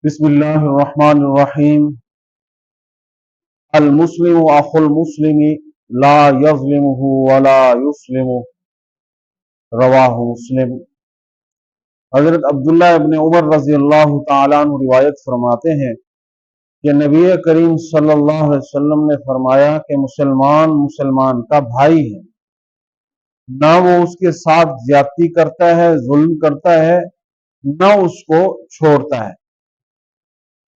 بسم اللہ الرحمن الرحیم۔ المسلم اخو المسلم لا یظلمہ ولا یسلمہ، رواہ مسلم۔ حضرت عبداللہ ابن عمر رضی اللہ تعالیٰ عنہ روایت فرماتے ہیں کہ نبی کریم صلی اللہ علیہ وسلم نے فرمایا کہ مسلمان کا بھائی ہے، نہ وہ اس کے ساتھ زیادتی کرتا ہے، ظلم کرتا ہے، نہ اس کو چھوڑتا ہے۔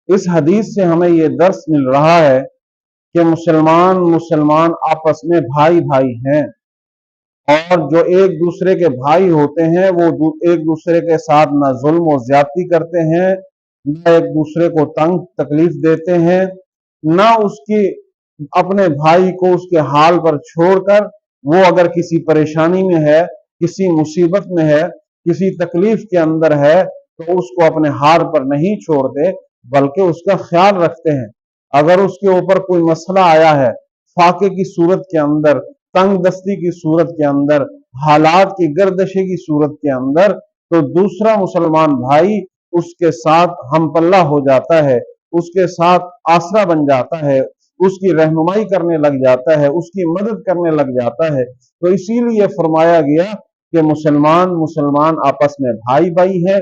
اس حدیث سے ہمیں یہ درس مل رہا ہے کہ مسلمان آپس میں بھائی بھائی ہیں، اور جو ایک دوسرے کے بھائی ہوتے ہیں وہ ایک دوسرے کے ساتھ نہ ظلم و زیادتی کرتے ہیں، نہ ایک دوسرے کو تنگ تکلیف دیتے ہیں، نہ اپنے بھائی کو اس کے حال پر چھوڑ کر وہ اگر کسی پریشانی میں ہے، کسی مصیبت میں ہے، کسی تکلیف کے اندر ہے تو اس کو اپنے حال پر نہیں چھوڑتے بلکہ اس کا خیال رکھتے ہیں۔ اگر اس کے اوپر کوئی مسئلہ آیا ہے فاقے کی صورت کے اندر، تنگ دستی کی صورت کے اندر، حالات کی گردشی کی صورت کے اندر، تو دوسرا مسلمان بھائی اس کے ساتھ ہم پلہ ہو جاتا ہے، اس کے ساتھ آسرا بن جاتا ہے، اس کی رہنمائی کرنے لگ جاتا ہے، اس کی مدد کرنے لگ جاتا ہے۔ تو اسی لیے فرمایا گیا کہ مسلمان آپس میں بھائی بھائی ہے۔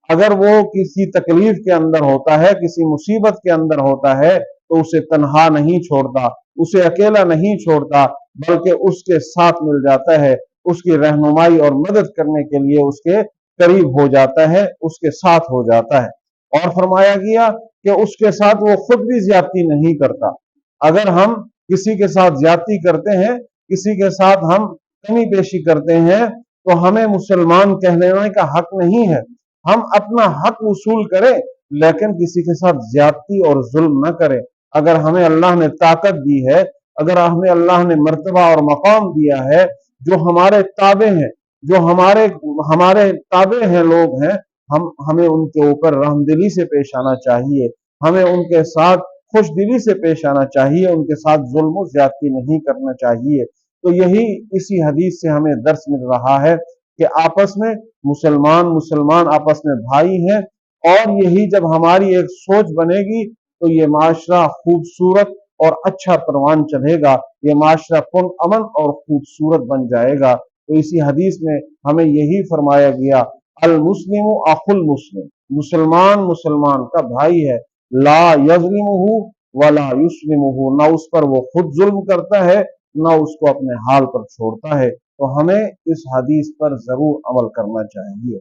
اگر وہ کسی تکلیف کے اندر ہوتا ہے، کسی مصیبت کے اندر ہوتا ہے تو اسے تنہا نہیں چھوڑتا، اسے اکیلا نہیں چھوڑتا، بلکہ اس کے ساتھ مل جاتا ہے، اس کی رہنمائی اور مدد کرنے کے لیے اس کے قریب ہو جاتا ہے، اس کے ساتھ ہو جاتا ہے۔ اور فرمایا گیا کہ اس کے ساتھ وہ خود بھی زیادتی نہیں کرتا۔ اگر ہم کسی کے ساتھ زیادتی کرتے ہیں، کسی کے ساتھ ہم کمی پیشی کرتے ہیں تو ہمیں مسلمان کہنے کا حق نہیں ہے۔ ہم اپنا حق وصول کریں لیکن کسی کے ساتھ زیادتی اور ظلم نہ کریں۔ اگر ہمیں اللہ نے طاقت دی ہے، اگر ہمیں اللہ نے مرتبہ اور مقام دیا ہے، جو ہمارے تابع ہیں، جو ہمارے تابع ہیں لوگ ہیں، ہمیں ان کے اوپر رحم دلی سے پیش آنا چاہیے، ہمیں ان کے ساتھ خوش دلی سے پیش آنا چاہیے، ان کے ساتھ ظلم و زیادتی نہیں کرنا چاہیے۔ تو یہی اسی حدیث سے ہمیں درس مل رہا ہے کہ آپس میں مسلمان آپس میں بھائی ہیں، اور یہی جب ہماری ایک سوچ بنے گی تو یہ معاشرہ خوبصورت اور اچھا پروان چڑھے گا، یہ معاشرہ امن اور خوبصورت بن جائے گا۔ تو اسی حدیث میں ہمیں یہی فرمایا گیا، المسلم اخو المسلم، مسلمان کا بھائی ہے، لا یظلمہ ولا یسلمہ، نہ اس پر وہ خود ظلم کرتا ہے نہ اس کو اپنے حال پر چھوڑتا ہے۔ تو ہمیں اس حدیث پر ضرور عمل کرنا چاہیے۔